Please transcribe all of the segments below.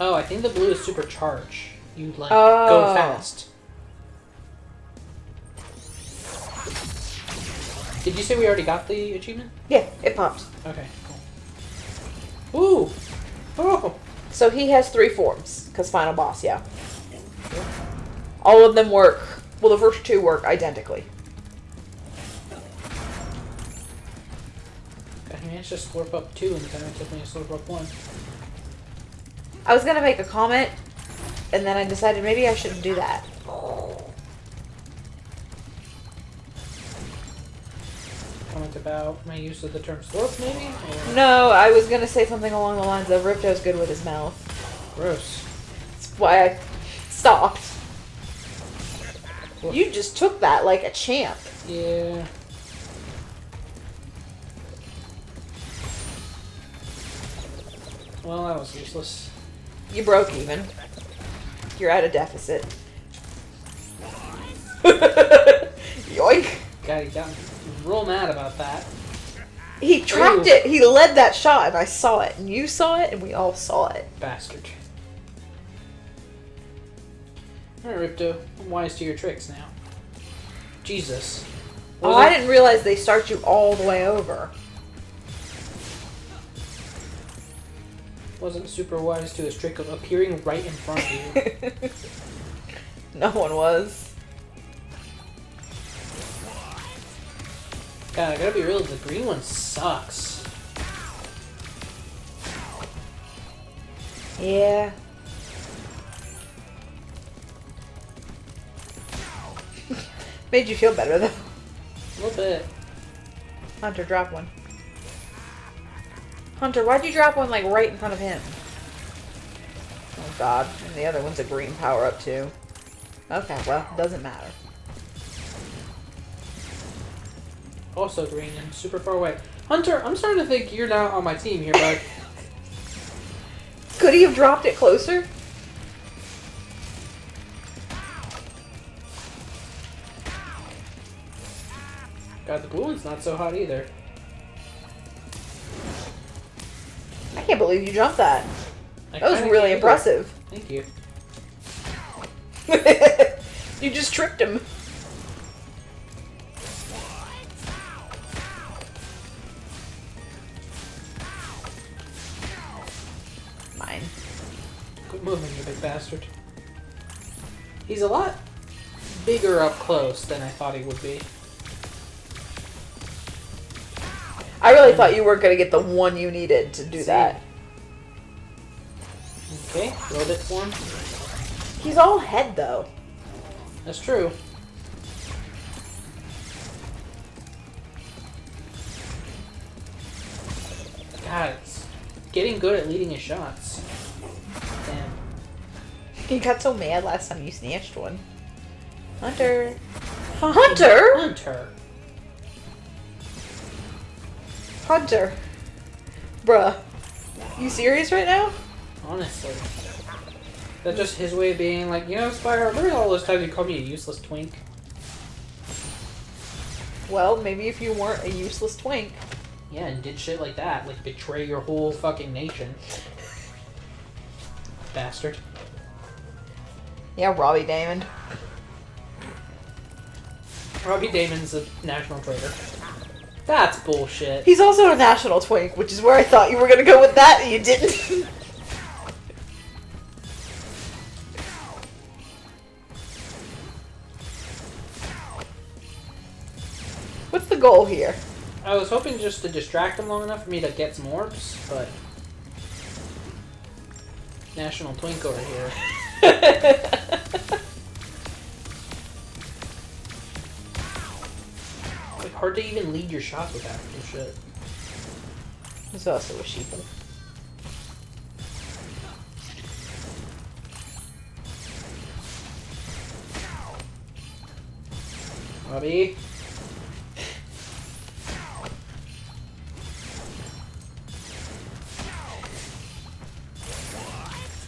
Oh, I think the blue is supercharge. You, like, go fast. Did you say we already got the achievement? Yeah, it popped. Okay, cool. Ooh! Oh! So he has 3 forms, because final boss, yeah. All of them work, well, the first 2 work identically. I managed to slurp up 2 and then it took me to slurp up 1. I was gonna make a comment, and then I decided maybe I shouldn't do that. Comment about my use of the term slurp, maybe? Or... No, I was gonna say something along the lines of Ripto's good with his mouth. Gross. That's why I stopped. Well, You just took that like a champ. yeah. Well, that was useless. You broke even. You're at a deficit. Yoink. God, he got real mad about that. He tracked it. He led that shot, and I saw it, and you saw it, and we all saw it. Bastard. Alright, Ripto. I'm wise to your tricks now. Jesus. Oh, I didn't realize they start you all the way over. Wasn't super wise to his trick of appearing right in front of you. No one was. God, I gotta be real, the green one sucks. Yeah. Made you feel better, though. A little bit. Hunter, drop one. Hunter, why'd you drop one, like, right in front of him? Oh, God. And the other one's a green power-up, too. Okay, well, doesn't matter. Also green and super far away. Hunter, I'm starting to think you're not on my team here, bud. Could he have dropped it closer? God, the blue one's not so hot either. I can't believe you jumped that. I That was kinda really can't impressive. either. Thank you. You just tricked him. Mine. Quit moving, you big bastard. He's a lot bigger up close than I thought he would be. I really thought you weren't going to get the one you needed to do that. Okay, roll it for him. He's all head, though. That's true. God, it's getting good at leading his shots. Damn. He got so mad last time you snatched one. Hunter. Hunter? Hunter. Hunter. Bruh. You serious right now? Honestly. That's just his way of being like, you know, Spyro, remember all those times you called me a useless twink? Well, maybe if you weren't a useless twink. Yeah, and did shit like that. Like, betray your whole fucking nation. Bastard. Yeah, Robbie Damon. Robbie Damon's a national traitor. That's bullshit. He's also a national twink, which is where I thought you were going to go with that, and you didn't. What's the goal here? I was hoping just to distract him long enough for me to get some orbs, but... National twink over here. Like, hard to even lead your shots with that bullshit. It's also a sheeple. Robbie?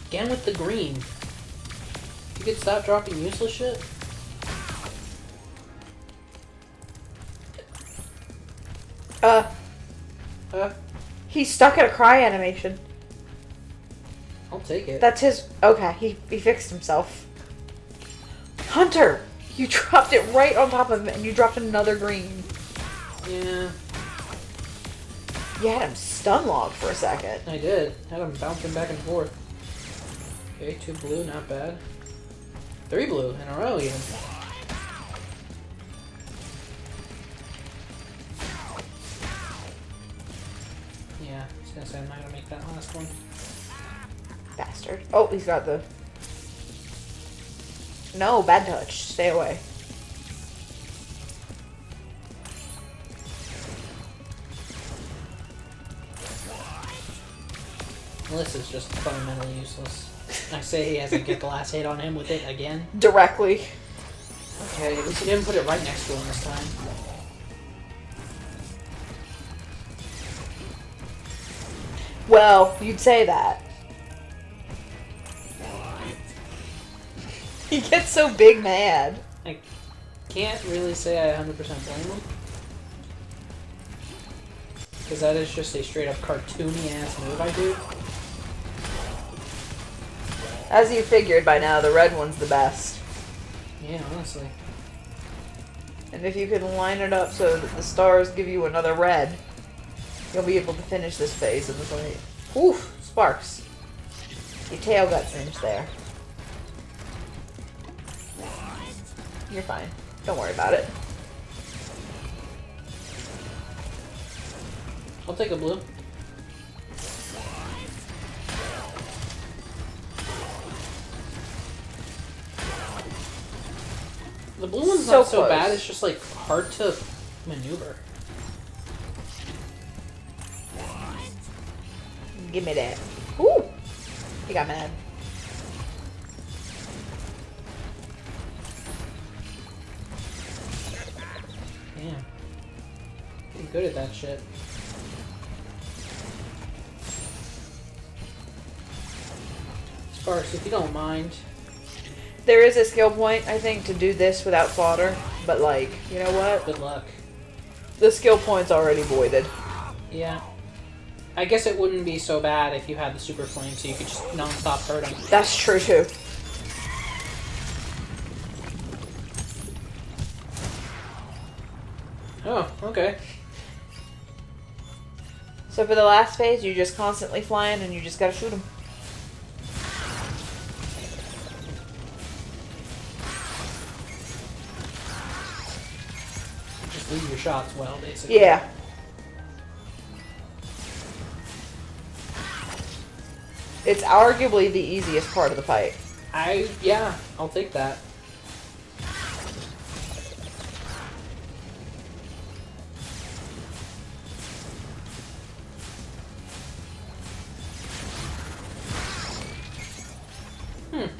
Again with the green. You could stop dropping useless shit? He's stuck at a cry animation. I'll take it. That's his... Okay, he fixed himself. Hunter! You dropped it right on top of him, and you dropped another green. Yeah. You had him stun locked for a second. I did. Had him bouncing back and forth. Okay, 2 blue, not bad. 3 blue in a row even. Yeah, I was gonna say I'm not gonna make that last one. Bastard. Oh, he's got the... No, bad touch. Stay away. This is just fundamentally useless. I say he has a get glass hit on him with it again. Directly. Okay, at least he didn't put it right next to him this time. Well, you'd say that. He gets so big mad. I can't really say I 100% blame him. Because that is just a straight up cartoony ass move I do. As you figured by now, the red one's the best. Yeah, honestly. And if you can line it up so that the stars give you another red, you'll be able to finish this phase of the fight. Oof! Sparks. Your tail got singed there. You're fine. Don't worry about it. I'll take a blue. The blue one's not so bad, it's just like hard to maneuver. Give me that. Ooh! He got mad. Damn. Getting good at that shit. Sparks, if you don't mind. There is a skill point, I think, to do this without fodder, but like, you know what? Good luck. The skill point's already voided. Yeah. I guess it wouldn't be so bad if you had the super flame so you could just non-stop hurt him. That's true too. Oh, okay. So for the last phase, you're just constantly flying and you just gotta shoot him. Just leave your shots well, basically. Yeah. It's arguably the easiest part of the fight. Yeah, I'll take that.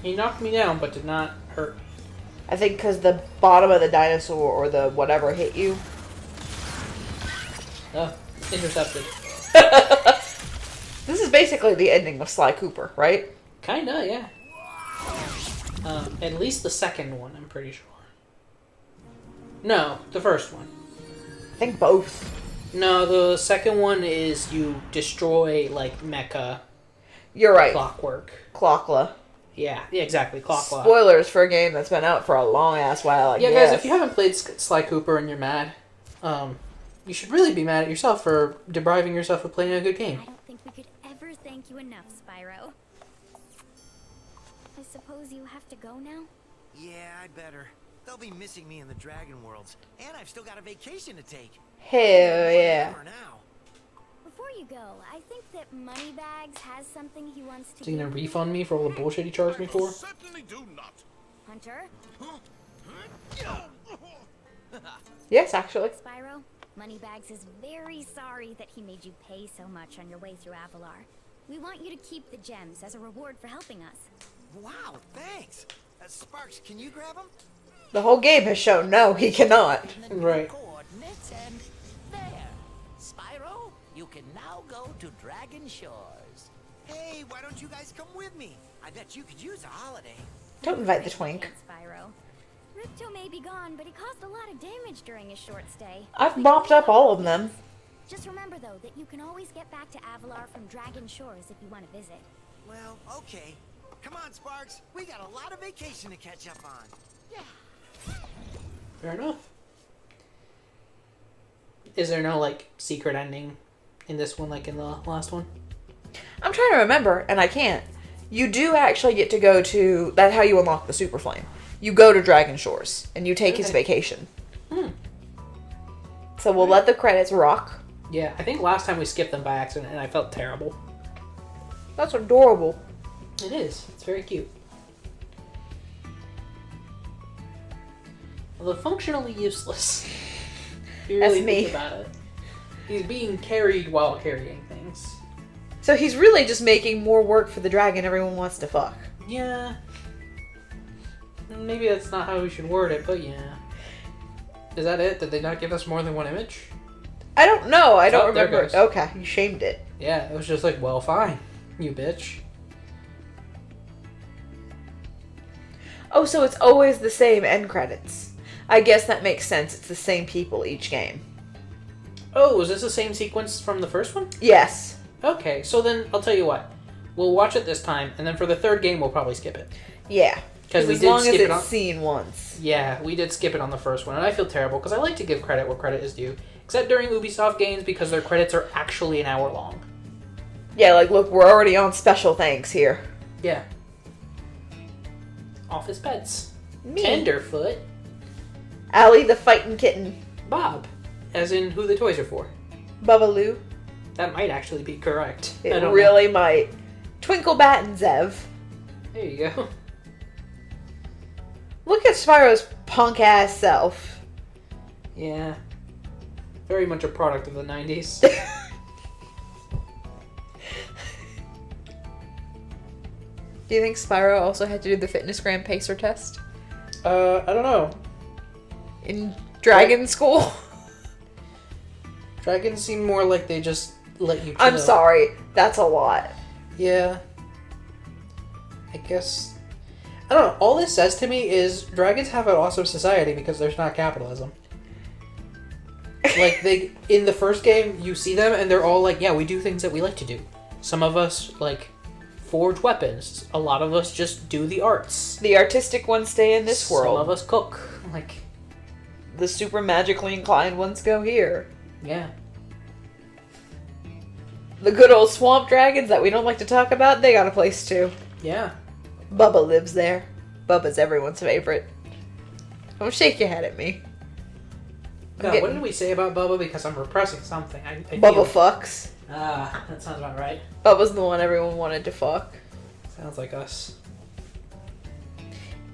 He knocked me down, but did not hurt. I think because the bottom of the dinosaur or the whatever hit you. Oh, intercepted. This is basically the ending of Sly Cooper, right? Kinda, yeah. At least the second one, I'm pretty sure. No, the first one. I think both. No, the second one is you destroy, like, mecha. You're right. Clockwork. Clockla. Yeah, exactly, Clockwork. Spoilers for a game that's been out for a long ass while. Yeah, guys, if you haven't played Sly Cooper and you're mad, you should really be mad at yourself for depriving yourself of playing a good game. I don't think we could ever thank you enough, Spyro. I suppose you have to go now? Yeah, I'd better. They'll be missing me in the Dragon Worlds, and I've still got a vacation to take. Hell yeah. For now. Before you go, I think that Moneybags has something he wants to Is he gonna do. refund me for all the bullshit he charged me for? Certainly do not. Hunter? Yes, actually. Spyro, Moneybags is very sorry that he made you pay so much on your way through Avalar. We want you to keep the gems as a reward for helping us. Wow, thanks. Sparks, can you grab them? The whole game has shown no, he cannot. Right. Coordinates and there. Spyro, you can now go to Dragon Shores. Hey, why don't you guys come with me? I bet you could use a holiday. Don't invite the twink. Thanks, Spyro. Ripto may be gone, but he caused a lot of damage during his short stay. I've mopped up all of them. Just remember, though, that you can always get back to Avalar from Dragon Shores if you want to visit. Well, okay. Come on, Sparks. We got a lot of vacation to catch up on. Fair enough. Is there no, like, secret ending in this one like in the last one? I'm trying to remember, and I can't. You do actually get to go to... That's how you unlock the Super Flame. You go to Dragon Shores, and you take his vacation. So we'll let the credits rock. Yeah, I think last time we skipped them by accident, and I felt terrible. That's adorable. It is. It's very cute. Although functionally useless. If you really That's me. think about it. He's being carried while carrying things. So he's really just making more work for the dragon everyone wants to fuck. Yeah. Maybe that's not how we should word it, but yeah. Is that it? Did they not give us more than one image? I don't know. I don't Oh, there remember. goes. Okay, you shamed it. Yeah, it was just like, well, fine. You bitch. Oh, so it's always the same end credits. I guess that makes sense. It's the same people each game. Oh, is this the same sequence from the first one? Yes. Okay, so then I'll tell you what. We'll watch it this time, and then for the third game, we'll probably skip it. Yeah. Because we as did long as skip it it's on... seen once. Yeah, we did skip it on the first one, and I feel terrible, because I like to give credit where credit is due. Except during Ubisoft games, because their credits are actually an hour long. Yeah, like, look, we're already on special thanks here. Yeah. Office Pets. Me. Tenderfoot. Allie the fighting kitten. Bob. As in who the toys are for. Bubbaloo. That might actually be correct. I It don't really might. Twinklebat and Zev. know. There you go. Look at Spyro's punk-ass self. Yeah. Very much a product of the 90s. Do you think Spyro also had to do the fitness gram pacer test? I don't know. In Dragon School? Dragons seem more like they just let you chill. I'm sorry. That's a lot. Yeah. I guess... I don't know. All this says to me is dragons have an awesome society because there's not capitalism. Like, they... In the first game, you see them and they're all like, yeah, we do things that we like to do. Some of us, like, forge weapons. A lot of us just do the arts. The artistic ones stay in this world. Some of us cook. Like... The super magically inclined ones go here. Yeah. The good old swamp dragons that we don't like to talk about, they got a place too. Yeah. Bubba lives there. Bubba's everyone's favorite. Don't shake your head at me. God, what did we say about Bubba? Because I'm repressing something. I Bubba feel... fucks. Ah, that sounds about right. Bubba's the one everyone wanted to fuck. Sounds like us.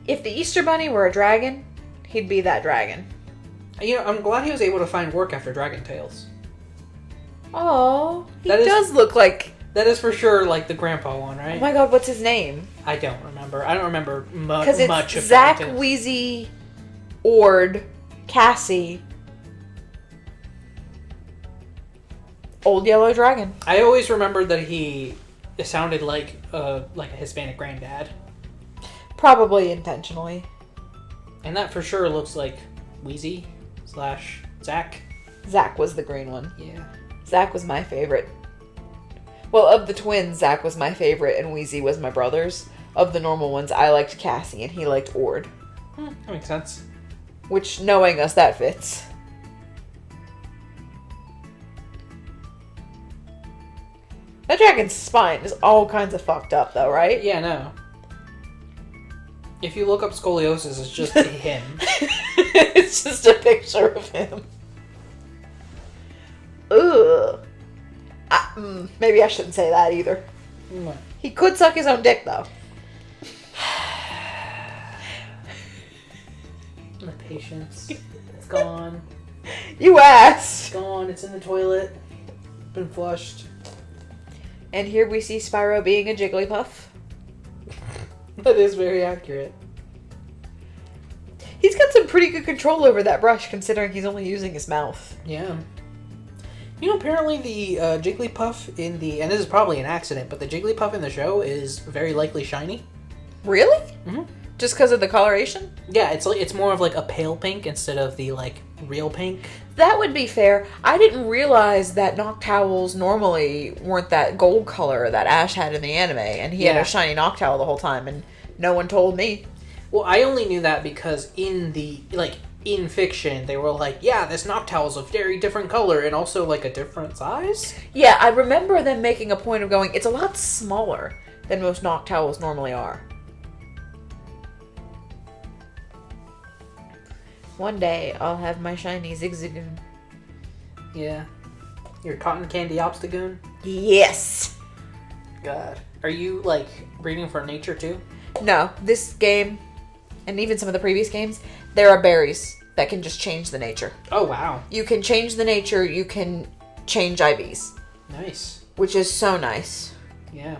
If the Easter Bunny were a dragon, he'd be that dragon. You know, I'm glad he was able to find work after Dragon Tales. Oh, he That is- does look like... That is for sure, like, the grandpa one, right? Oh my god, what's his name? I don't remember. I don't remember Because much it's of Zach, Dragon Tales. Wheezy, Ord, Cassie. Old Yellow Dragon. I always remembered that he sounded like a Hispanic granddad. Probably intentionally. And that for sure looks like Wheezy / Zach. Zach was the green one. Yeah. Zach was my favorite. Well, of the twins, Zach was my favorite and Wheezy was my brother's. Of the normal ones, I liked Cassie and he liked Ord. That makes sense. Which, knowing us, that fits. That dragon's spine is all kinds of fucked up, though, right? Yeah, no. If you look up scoliosis, it's just him. It's just a picture of him. Ugh. Maybe I shouldn't say that either. What? He could suck his own dick, though. My patience. It's gone. You ass! It's gone. It's in the toilet. Been flushed. And here we see Spyro being a Jigglypuff. That is very accurate. He's got some pretty good control over that brush, considering he's only using his mouth. Yeah. You know, apparently the Jigglypuff in the... And this is probably an accident, but the Jigglypuff in the show is very likely shiny. Really? Mm-hmm. Just because of the coloration? Yeah, it's more of like a pale pink instead of the like real pink. That would be fair. I didn't realize that Noctowls normally weren't that gold color that Ash had in the anime, and he had Yeah. a shiny Noctowl the whole time, and no one told me. Well, I only knew that because in fiction, they were like, yeah, this Noctowl's a very different color and also like a different size. Yeah, I remember them making a point of going, it's a lot smaller than most Noctowls normally are. One day, I'll have my shiny Zigzagoon. Yeah. Your cotton candy Obstagoon? Yes! God. Are you like breeding for nature too? No, this game, and even some of the previous games, there are berries that can just change the nature. Oh, wow. You can change the nature, you can change IVs. Nice. Which is so nice. Yeah.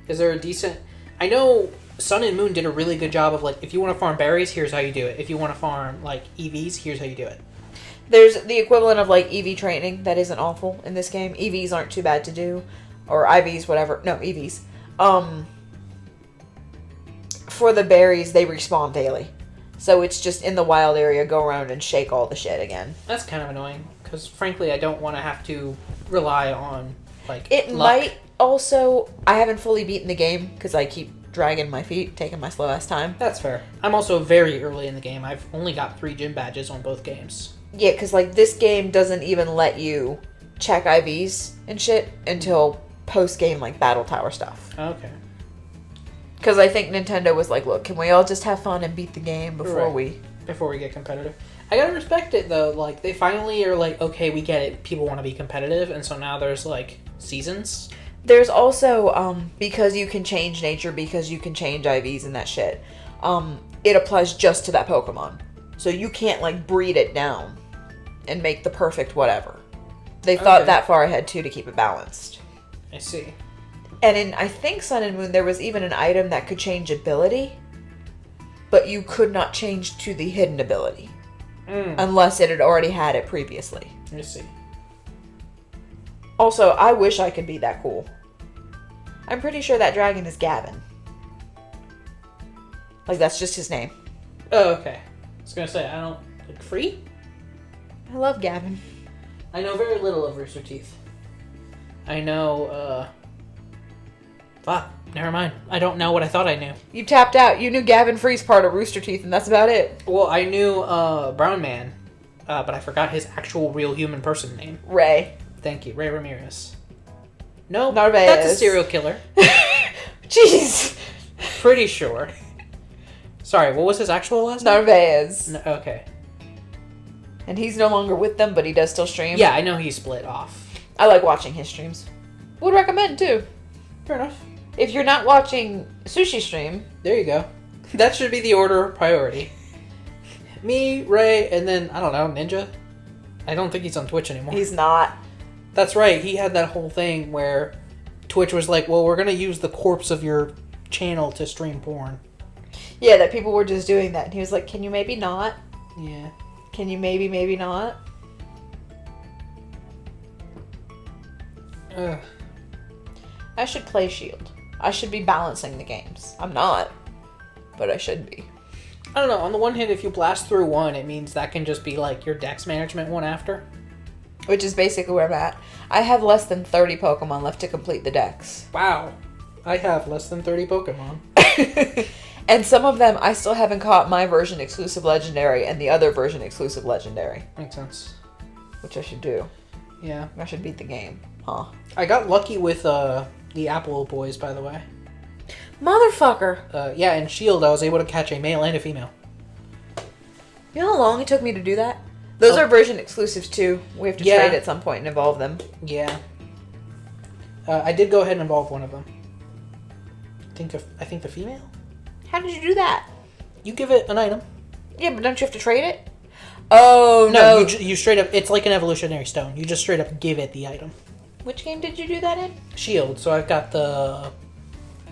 Is there a decent... I know Sun and Moon did a really good job of like, if you want to farm berries, here's how you do it. If you want to farm like EVs, here's how you do it. There's the equivalent of like EV training that isn't awful in this game. EVs aren't too bad to do. Or IVs, whatever. No, EVs. For the berries, they respawn daily. So it's just in the wild area, go around and shake all the shit again. That's kind of annoying, because frankly, I don't want to have to rely on like It luck. might also... I haven't fully beaten the game, because I keep dragging my feet, taking my slow ass time. That's fair. I'm also very early in the game. I've only got 3 gym badges on both games. Yeah, because like this game doesn't even let you check IVs and shit until post-game like Battle Tower stuff. Okay. Because I think Nintendo was like, look, can we all just have fun and beat the game before Right. Before we get competitive. I gotta respect it though. Like they finally are like, okay, we get it. People want to be competitive, and so now there's like seasons. There's also, because you can change nature, because you can change IVs and that shit, it applies just to that Pokemon. So you can't, like, breed it down and make the perfect whatever. They thought Okay. that far ahead, too, to keep it balanced. I see. And in, I think, Sun and Moon, there was even an item that could change ability, but you could not change to the hidden ability. Unless it had already had it previously. I see. Also, I wish I could be that cool. I'm pretty sure that dragon is Gavin. Like, that's just his name. Oh, okay. I was gonna say, I don't... Like, free? I love Gavin. I know very little of Rooster Teeth. I know, Fuck, never mind. I don't know what I thought I knew. You tapped out. You knew Gavin Free's part of Rooster Teeth, and that's about it. Well, I knew, Brown Man, but I forgot his actual real human person name. Ray. Thank you, Ray Ramirez. No, Narvaez. that's a serial killer. Jeez. Pretty sure. Sorry, what was his actual last name? Narvaez. No, okay. And he's no longer with them, but he does still stream. Yeah, I know he split off. I like watching his streams. Would recommend, too. Fair enough. If you're not watching Sushi stream... There you go. That should be the order of priority. Me, Ray, and then, I don't know, Ninja? I don't think he's on Twitch anymore. He's not. That's right, he had that whole thing where Twitch was like, well, we're gonna use the corpse of your channel to stream porn. Yeah, that people were just doing that. And he was like, can you maybe not? Yeah. Can you maybe not? Ugh. I should play Shield. I should be balancing the games. I'm not. But I should be. I don't know, on the one hand, if you blast through one, it means that can just be like your dex management one after. Which is basically where I'm at. I have less than 30 Pokemon left to complete the dex. Wow. I have less than 30 Pokemon. And some of them I still haven't caught my version exclusive legendary and the other version exclusive legendary. Makes sense. Which I should do. Yeah. I should beat the game. Huh. I got lucky with the Apple boys, by the way. Motherfucker! Yeah, in Shield, I was able to catch a male and a female. You know how long it took me to do that? Those are version exclusives too. We have to Yeah. trade at some point and evolve them. Yeah. I did go ahead and evolve one of them. I think the female? How did you do that? You give it an item. Yeah, but don't you have to trade it? Oh, No, no. you straight up, it's like an evolutionary stone. You just straight up give it the item. Which game did you do that in? Shield, so I've got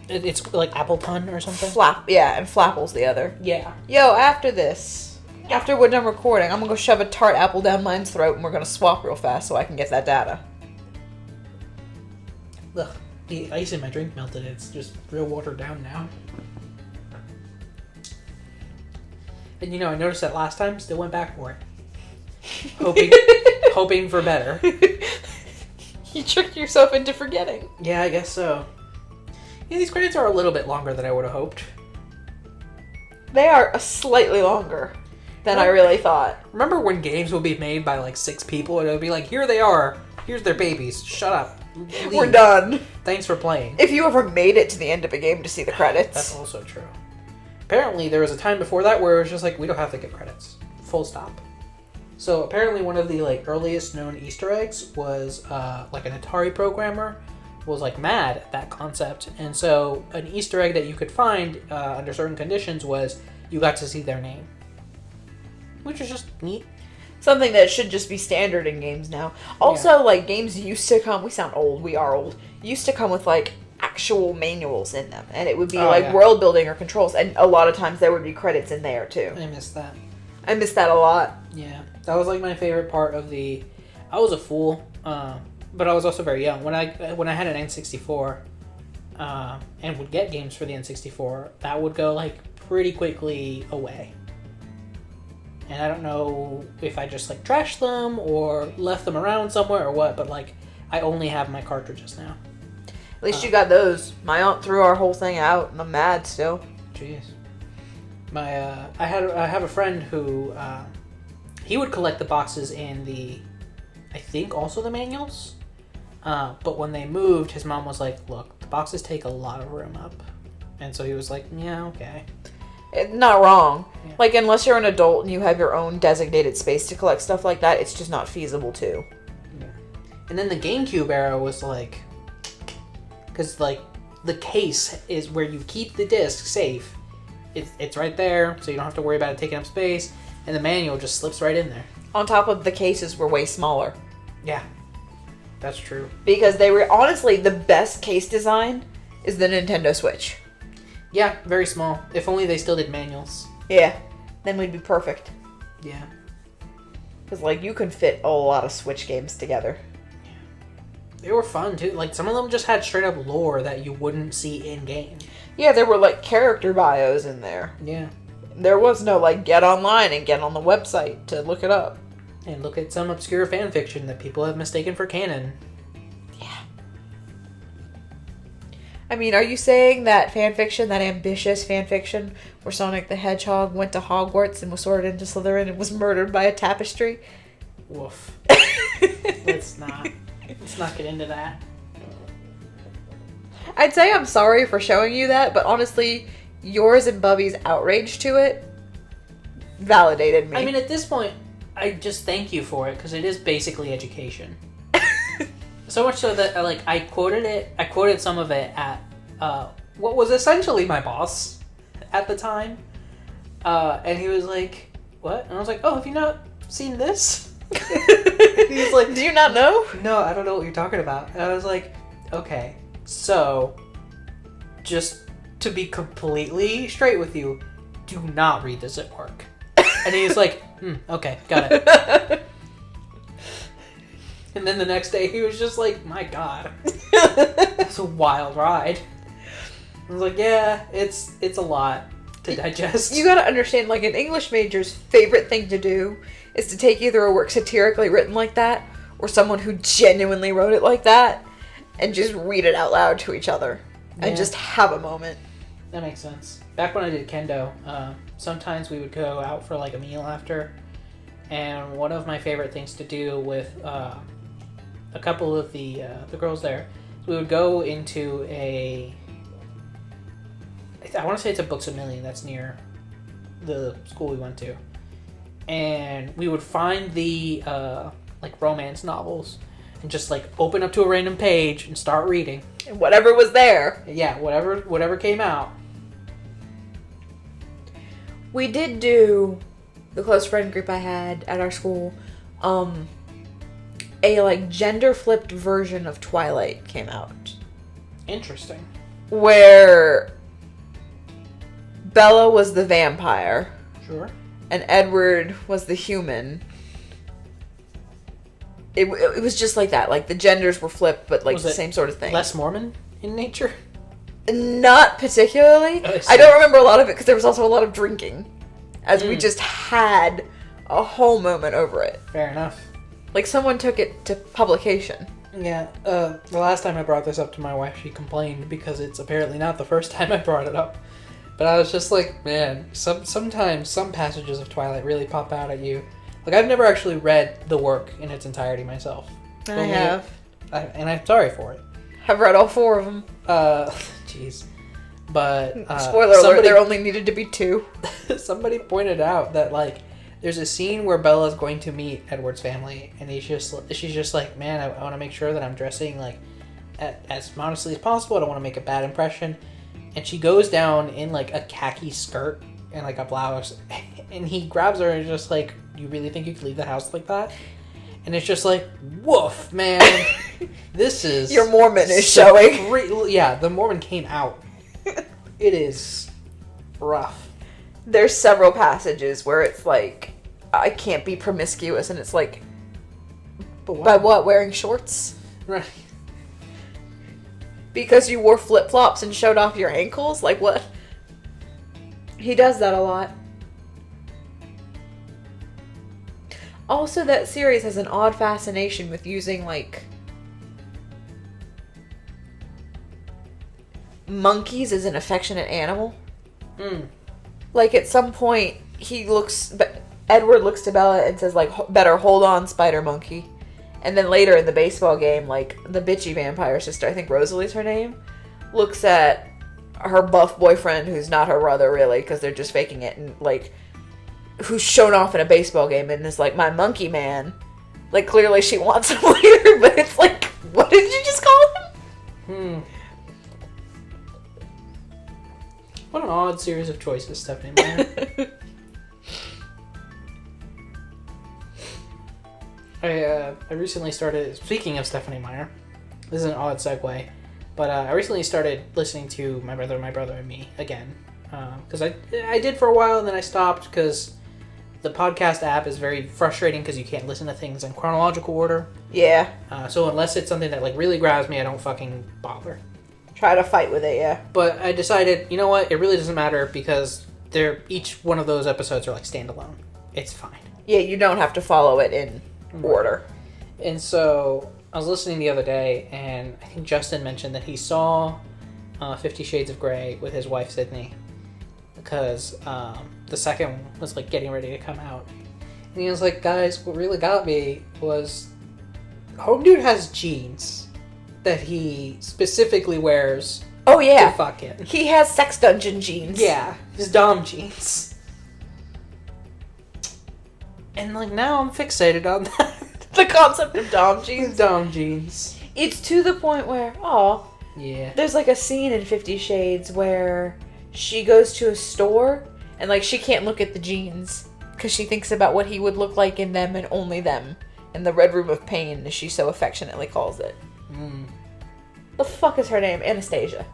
it's like Appleton or something. Flap. Yeah, and Flapple's the other. Yeah. Yo, after this, after we're done recording, I'm gonna go shove a tart apple down mine's throat and we're gonna swap real fast so I can get that data. Ugh, the ice in my drink melted. It's just real watered down now. And I noticed that last time, still went back for it. Hoping for better. You tricked yourself into forgetting. Yeah, I guess so. Yeah, these credits are a little bit longer than I would have hoped. They are slightly longer than I really thought. Remember when games would be made by like 6 people and it would be like, here they are, here's their babies, shut up. Leave. We're done. Thanks for playing. If you ever made it to the end of a game to see the credits. That's also true. Apparently there was a time before that where it was just like, we don't have to get credits. Full stop. So apparently one of the like earliest known Easter eggs was like an Atari programmer was like mad at that concept, and so an Easter egg that you could find under certain conditions was you got to see their name, which is just neat. Something that should just be standard in games now. Also, like, games used to come, we sound old, we are old, used to come with like actual manuals in them, and it would be world building or controls, and a lot of times there would be credits in there too. I missed that. I missed that a lot. Yeah, that was like my favorite part of the. I was a fool, but I was also very young when I had an N64, and would get games for the N64. That would go like pretty quickly away, and I don't know if I just like trashed them or left them around somewhere or what. But like, I only have my cartridges now. At least you got those. My aunt threw our whole thing out, and I'm mad still. Jeez. I have a friend who he would collect the boxes in the, I think also the manuals, but when they moved, his mom was like, look, the boxes take a lot of room up, and so he was like, yeah, okay. Not wrong. Yeah. Like, unless you're an adult and you have your own designated space to collect stuff like that, it's just not feasible too. Yeah. And then the GameCube era was like, because like the case is where you keep the disc safe. It's right there, so you don't have to worry about it taking up space, and the manual just slips right in there. On top of the cases were way smaller. Yeah, that's true. Because they were, honestly, the best case design is the Nintendo Switch. Yeah, very small. If only they still did manuals. Yeah, then we'd be perfect. Yeah. Because, like, you can fit a lot of Switch games together. They were fun, too. Like, some of them just had straight-up lore that you wouldn't see in-game. Yeah, there were, like, character bios in there. Yeah. There was no, like, get online and get on the website to look it up. And look at some obscure fanfiction that people have mistaken for canon. Yeah. I mean, are you saying that fanfiction, that ambitious fanfiction, where Sonic the Hedgehog went to Hogwarts and was sorted into Slytherin and was murdered by a tapestry? Woof. Let's not get into that. I'd say I'm sorry for showing you that, but honestly, yours and Bubby's outrage to it validated me. I mean, at this point, I just thank you for it, because it is basically education. So much so that I quoted some of it at what was essentially my boss at the time. And he was like, what? And I was like, oh, have you not seen this? He's like, do you not know? No, I don't know what you're talking about. And I was like, okay, so just to be completely straight with you, do not read this at work. And he was like, okay, got it. And then the next day he was just like, my god, it's a wild ride. I was like, yeah, it's a lot to digest. You gotta understand, like, an English major's favorite thing to do is to take either a work satirically written like that, or someone who genuinely wrote it like that, and just read it out loud to each other. Yeah. And just have a moment. That makes sense. Back when I did kendo, sometimes we would go out for like a meal after, and one of my favorite things to do with a couple of the girls there, we would go into I want to say it's a Books A Million that's near the school we went to, and we would find the like romance novels and just like open up to a random page and start reading. And whatever was there. Yeah, whatever came out. We did do, the close friend group I had at our school, a like gender flipped version of Twilight came out. Interesting. Where Bella was the vampire. Sure. And Edward was the human. It was just like that. Like, the genders were flipped, but like Was the it same sort of thing. Less Mormon in nature? Not particularly. I see. I don't remember a lot of it because there was also a lot of drinking. as we just had a whole moment over it. Fair enough. Like, someone took it to publication. Yeah, the last time I brought this up to my wife, she complained because it's apparently not the first time I brought it up. But I was just like, man, sometimes some passages of Twilight really pop out at you. Like, I've never actually read the work in its entirety myself. I have. And I'm sorry for it. I've read all 4 of them. Jeez. But, spoiler alert, there only needed to be 2. Somebody pointed out that, like, there's a scene where Bella's going to meet Edward's family, and she's just like, man, I want to make sure that I'm dressing, like, as modestly as possible. I don't want to make a bad impression. And she goes down in, like, a khaki skirt and, like, a blouse, and he grabs her and is just like, you really think you could leave the house like that? And it's just like, woof, man. This is... Your Mormon is showing. Yeah, the Mormon came out. It is rough. There's several passages where it's like, I can't be promiscuous, and it's like, by what? Wearing shorts? Right. Because you wore flip-flops and showed off your ankles? Like, what? He does that a lot. Also, that series has an odd fascination with using, like, monkeys as an affectionate animal. Like, at some point, Edward looks to Bella and says, like, better hold on, spider monkey. And then later in the baseball game, like, the bitchy vampire sister, I think Rosalie's her name, looks at her buff boyfriend, who's not her brother, really, because they're just faking it, and, like, who's shown off in a baseball game, and is like, my monkey man. Like, clearly she wants him later, but it's like, what did you just call him? What an odd series of choices, Stephanie Meyer. I recently started, speaking of Stephanie Meyer, this is an odd segue, but I recently started listening to My Brother, and Me again. Because I did for a while, and then I stopped because the podcast app is very frustrating because you can't listen to things in chronological order. Yeah. So unless it's something that, like, really grabs me, I don't fucking bother. Try to fight with it, yeah. But I decided, you know what, it really doesn't matter because each one of those episodes are, like, standalone. It's fine. Yeah, you don't have to follow it in order. And so I was listening the other day, and I think Justin mentioned that he saw 50 Shades of Grey with his wife Sydney because the second one was, like, getting ready to come out. And he was like, guys, what really got me was Home Dude has jeans that he specifically wears to fuck in. He has sex dungeon jeans. Yeah, his Dom jeans. And, like, now I'm fixated on that. The concept of Dom jeans. Dom jeans. It's to the point where, yeah. There's, like, a scene in 50 Shades where she goes to a store and, like, she can't look at the jeans because she thinks about what he would look like in them and only them. In the Red Room of Pain, as she so affectionately calls it. The fuck is her name? Anastasia.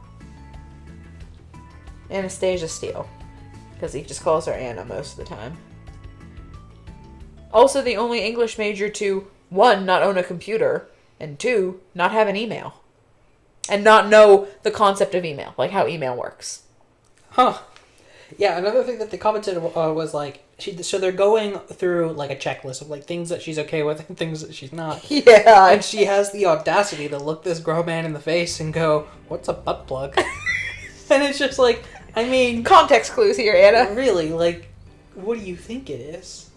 Anastasia Steele. Because he just calls her Anna most of the time. Also the only English major to, 1, not own a computer, and 2, not have an email. And not know the concept of email, like how email works. Huh. Yeah, another thing that they commented was, like, so they're going through, like, a checklist of, like, things that she's okay with and things that she's not. Yeah. And she has the audacity to look this grown man in the face and go, what's a butt plug? And it's just like, I mean... Context clues here, Anna. Really, like, what do you think it is?